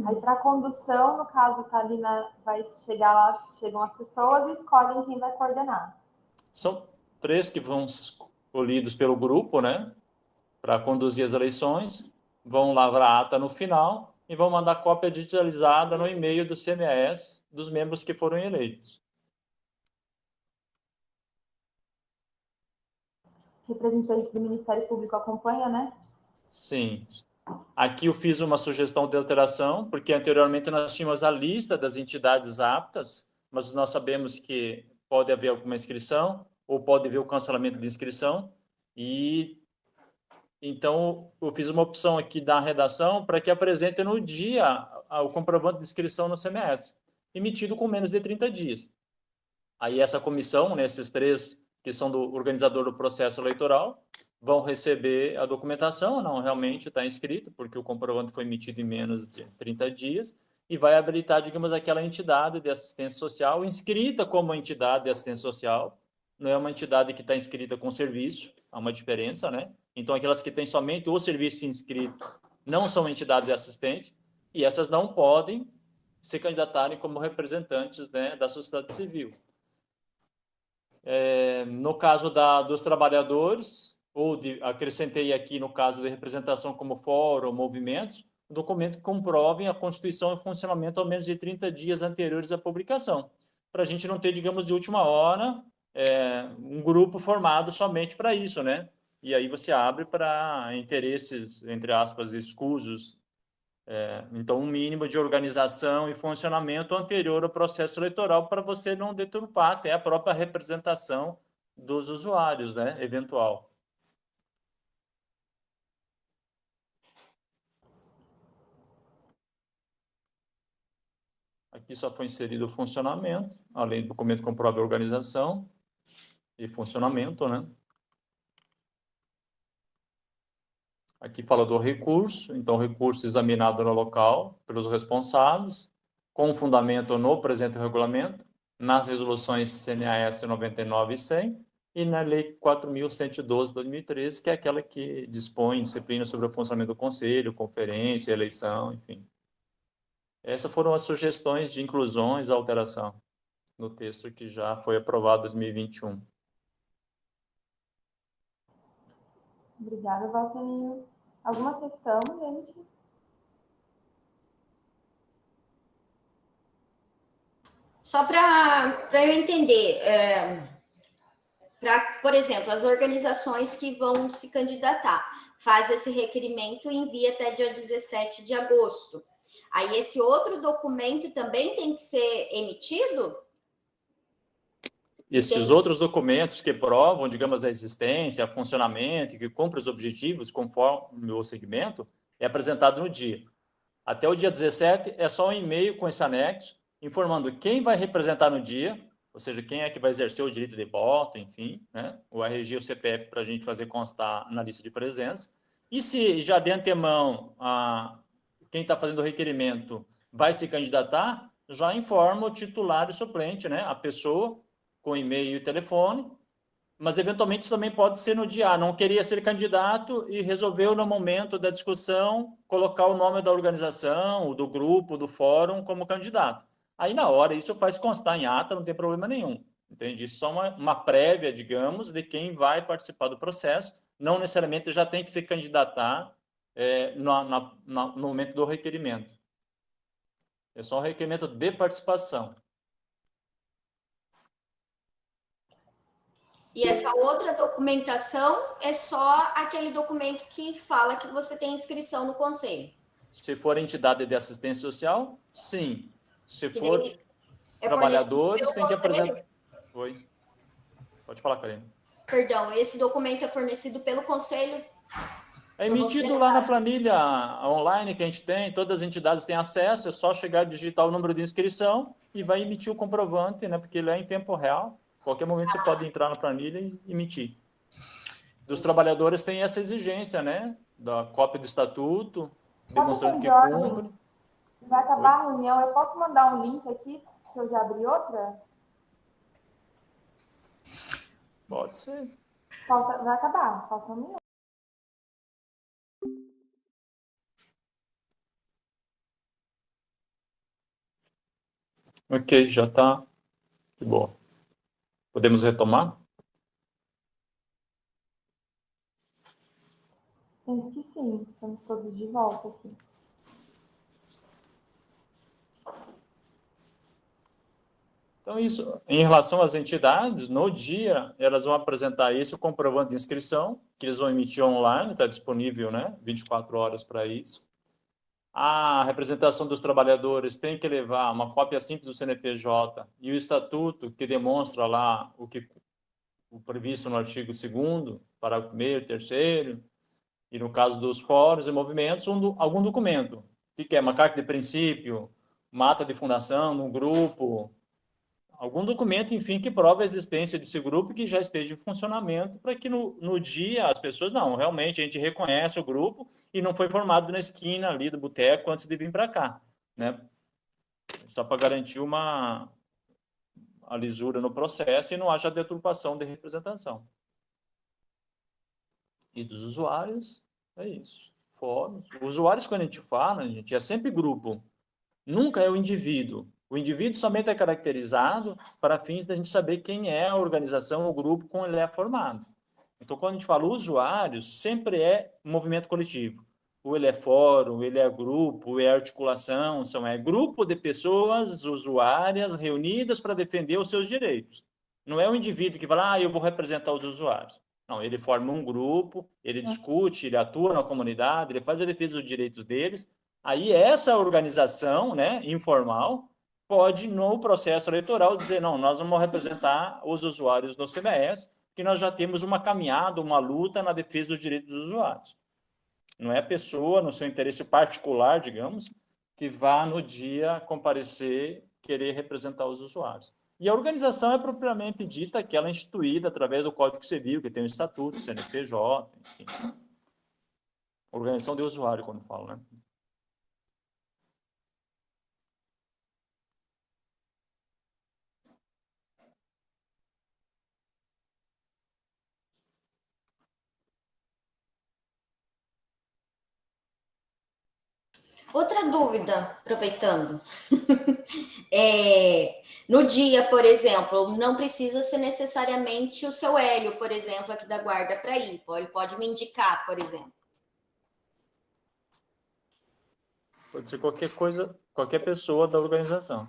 Aí para a condução, no caso, tá ali vai chegar lá, chegam as pessoas e escolhem quem vai coordenar. São 3 que vão escolhidos pelo grupo, né, para conduzir as eleições, vão lavrar a ata no final e vão mandar cópia digitalizada no e-mail do CMS dos membros que foram eleitos. Representante do Ministério Público acompanha, né? Sim. Aqui eu fiz uma sugestão de alteração, porque anteriormente nós tínhamos a lista das entidades aptas, mas nós sabemos que pode haver alguma inscrição, ou pode haver o cancelamento de inscrição, e então eu fiz uma opção aqui da redação para que apresente no dia o comprovante de inscrição no CMS, emitido com menos de 30 dias. Aí essa comissão, né, esses 3 que são do organizador do processo eleitoral, vão receber a documentação, não, realmente está inscrito, porque o comprovante foi emitido em menos de 30 dias, e vai habilitar, digamos, aquela entidade de assistência social, inscrita como entidade de assistência social, não é uma entidade que está inscrita com serviço, há uma diferença, né? Então, aquelas que têm somente o serviço inscrito não são entidades de assistência, e essas não podem se candidatarem como representantes, né, da sociedade civil. No caso dos trabalhadores, acrescentei aqui no caso de representação como fórum, movimentos, um documento que comprovem a constituição e funcionamento ao menos de 30 dias anteriores à publicação, para a gente não ter, digamos, de última hora, um grupo formado somente para isso, né? E aí você abre para interesses, entre aspas, escusos. Então, um mínimo de organização e funcionamento anterior ao processo eleitoral para você não deturpar até a própria representação dos usuários, né, eventual. Aqui só foi inserido o funcionamento, além do documento que comprova a organização e funcionamento, né? Aqui fala do recurso, então recurso examinado no local pelos responsáveis, com fundamento no presente regulamento, nas resoluções CNAS 99 e 100 e na Lei 4.112 de 2013, que é aquela que dispõe disciplina sobre o funcionamento do Conselho, conferência, eleição, enfim. Essas foram as sugestões de inclusões e alteração no texto que já foi aprovado em 2021. Obrigada, Valterinho. Alguma questão, gente? Só para eu entender, por exemplo, as organizações que vão se candidatar, faz esse requerimento e envia até dia 17 de agosto. Aí esse outro documento também tem que ser emitido? Estes outros documentos que provam, digamos, a existência, o funcionamento e que cumprem os objetivos conforme o segmento, é apresentado no dia. Até o dia 17 é só um e-mail com esse anexo, informando quem vai representar no dia, ou seja, quem é que vai exercer o direito de voto, enfim, né? O RG e o CPF para a gente fazer constar na lista de presença. E se já de antemão quem está fazendo o requerimento vai se candidatar, já informa o titular e suplente, né? A pessoa com e-mail e telefone, mas eventualmente isso também pode ser no dia, não queria ser candidato e resolveu no momento da discussão colocar o nome da organização, do grupo, do fórum como candidato. Aí na hora isso faz constar em ata, não tem problema nenhum, entende? Isso é só uma prévia, digamos, de quem vai participar do processo, não necessariamente já tem que se candidatar no momento do requerimento. É só um requerimento de participação. E essa outra documentação é só aquele documento que fala que você tem inscrição no conselho. Se for entidade de assistência social, sim. Se Que for trabalhadores, tem que conselho? apresentar. Oi. Pode falar, Karine. Perdão, esse documento é fornecido pelo conselho? É emitido lá na planilha online que a gente tem, todas as entidades têm acesso, é só chegar, digitar o número de inscrição e vai emitir o comprovante, né? Porque ele é em tempo real. Qualquer momento você pode entrar na planilha e emitir. Dos trabalhadores tem essa exigência, né? Da cópia do estatuto, demonstrando que cumpre. Vai acabar a reunião, eu posso mandar um link aqui, que eu já abri outra? Pode ser. Vai acabar, falta um minuto. Ok, já está. Que bom. Podemos retomar? Penso que sim, estamos todos de volta aqui. Então, isso, em relação às entidades, no dia, elas vão apresentar isso, o comprovante de inscrição, que eles vão emitir online, está disponível, né, 24 horas para isso. A representação dos trabalhadores tem que levar uma cópia simples do CNPJ e o estatuto, que demonstra lá o previsto no artigo 2º, parágrafo 1º, 3º, e no caso dos fóruns e movimentos, algum documento. O que é? Uma carta de princípio, uma ata de fundação, um grupo, algum documento, enfim, que prova a existência desse grupo que já esteja em funcionamento, para que no dia as pessoas, não, realmente a gente reconhece o grupo e não foi formado na esquina ali do boteco antes de vir para cá, né? Só para garantir a lisura no processo e não haja deturpação de representação. E dos usuários, é isso. Fóruns. Usuários, quando a gente fala, gente, é sempre grupo. Nunca é o indivíduo. O indivíduo somente é caracterizado para fins da gente saber quem é a organização, o grupo com ele é formado. Então, quando a gente fala usuário, sempre é movimento coletivo. Ou ele é fórum, ou ele é grupo, ou é articulação, é grupo de pessoas usuárias reunidas para defender os seus direitos. Não é o indivíduo que fala, eu vou representar os usuários. Não, ele forma um grupo, ele discute, ele atua na comunidade, ele faz a defesa dos direitos deles. Aí essa organização, né, informal, pode, no processo eleitoral, dizer, não, nós vamos representar os usuários no CMS, que nós já temos uma caminhada, uma luta na defesa dos direitos dos usuários. Não é a pessoa, no seu interesse particular, digamos, que vá no dia comparecer, querer representar os usuários. E a organização é propriamente dita aquela instituída através do Código Civil, que tem o Estatuto, CNPJ, enfim. Organização de usuário, quando falo, né? Outra dúvida, aproveitando. No dia, por exemplo, não precisa ser necessariamente o seu Hélio, por exemplo, aqui da guarda para ir. Ele pode me indicar, por exemplo. Pode ser qualquer coisa, qualquer pessoa da organização.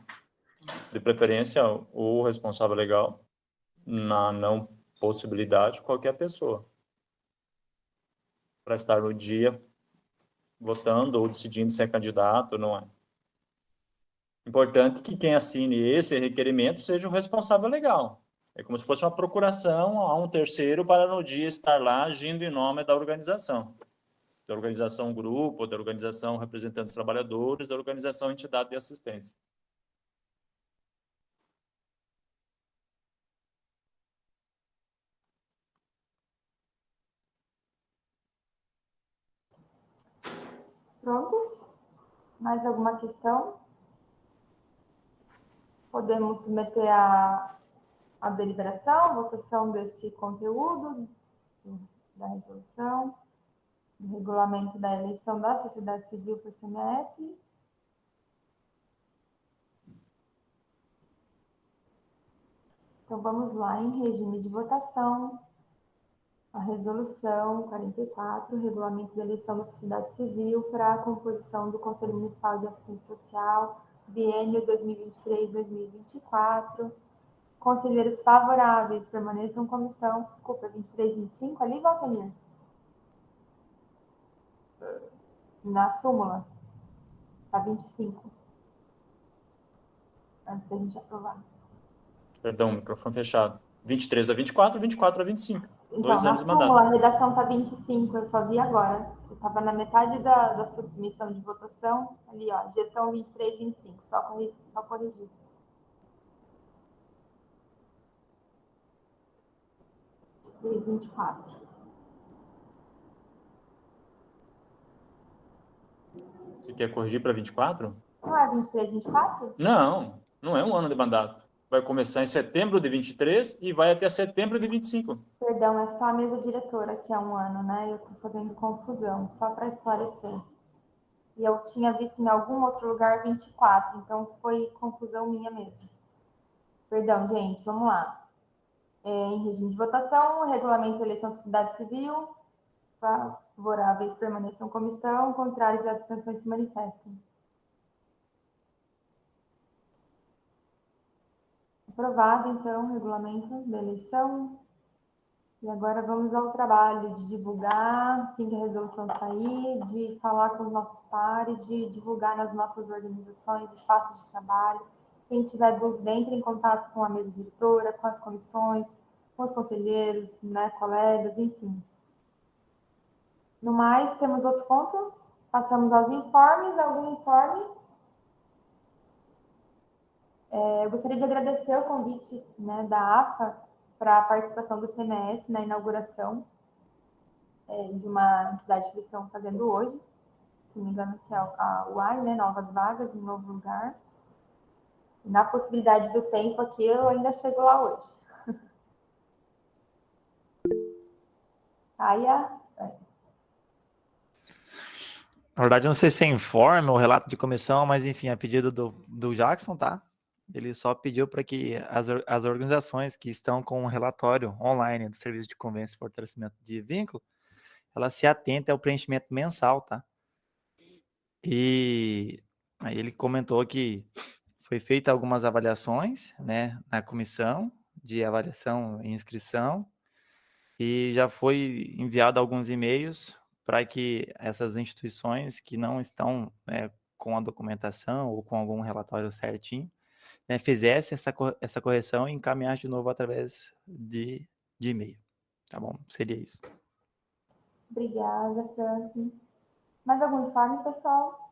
De preferência, o responsável legal, na não possibilidade, qualquer pessoa. Para estar no dia votando ou decidindo se é candidato ou não é. Importante que quem assine esse requerimento seja o responsável legal. É como se fosse uma procuração a um terceiro para no dia estar lá agindo em nome da organização. Da organização grupo, da organização representando os trabalhadores, da organização entidade de assistência. Prontos? Mais alguma questão? Podemos submeter a deliberação, a votação desse conteúdo da resolução, do regulamento da eleição da sociedade civil para o CMS. Então, vamos lá, em regime de votação, a resolução 44, regulamento da eleição da sociedade civil para a composição do Conselho Municipal de Assistência Social, biênio 2023-2024. Conselheiros favoráveis permaneçam como estão. Desculpa, 23, 25 ali, Valtemir? Na súmula. Tá 25. Antes da gente aprovar. Perdão, microfone fechado. 23 a 24, 24 a 25. Então, 2 anos de na súmula, mandato. a redação tá 25, eu só vi agora. Eu estava na metade da submissão de votação. Ali, ó, gestão 23, 25. Só corrigir. Três, 24. Você quer corrigir para 24? Não é 23, 24? Não, não é um ano de mandato. Vai começar em setembro de 23 e vai até setembro de 25. Perdão, é só a mesa diretora, que é um ano, né? Eu estou fazendo confusão, só para esclarecer. E eu tinha visto em algum outro lugar 24, então foi confusão minha mesmo. Perdão, gente, vamos lá. Em regime de votação, o regulamento da eleição da sociedade civil, favoráveis permaneçam como estão, contrários à abstenção se manifestem. Aprovado, então, o regulamento da eleição. E agora vamos ao trabalho de divulgar, assim que a resolução sair, de falar com os nossos pares, de divulgar nas nossas organizações, espaços de trabalho. Quem tiver dúvida, entre em contato com a mesa diretora, com as comissões, com os conselheiros, né, colegas, enfim. No mais, temos outro ponto? Passamos aos informes. Algum informe? Eu gostaria de agradecer o convite, né, da AFA para a participação do CMS na inauguração de uma entidade que eles estão fazendo hoje, se não me engano, que é a UAI, né, Novas Vagas, em novo lugar. Na possibilidade do tempo aqui, eu ainda chego lá hoje. Na verdade, eu não sei se é informe ou relato de comissão, mas enfim, a pedido do Jackson, tá? Ele só pediu para que as organizações que estão com um relatório online do Serviço de Convênio e Fortalecimento de Vínculo, elas se atentem ao preenchimento mensal, tá? E aí ele comentou que foi feita algumas avaliações, né, na comissão de avaliação e inscrição, e já foi enviado alguns e-mails para que essas instituições que não estão, né, com a documentação ou com algum relatório certinho, né, fizesse essa correção e encaminhar de novo através de e-mail. Tá bom? Seria isso. Obrigada, Franklin. Mais algum informe, pessoal?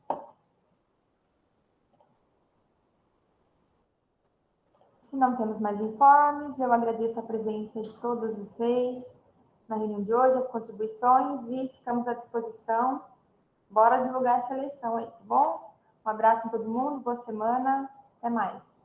Se não temos mais informes, eu agradeço a presença de todos vocês na reunião de hoje, as contribuições, e ficamos à disposição. Bora divulgar essa eleição aí, tá bom? Um abraço em todo mundo, boa semana, até mais.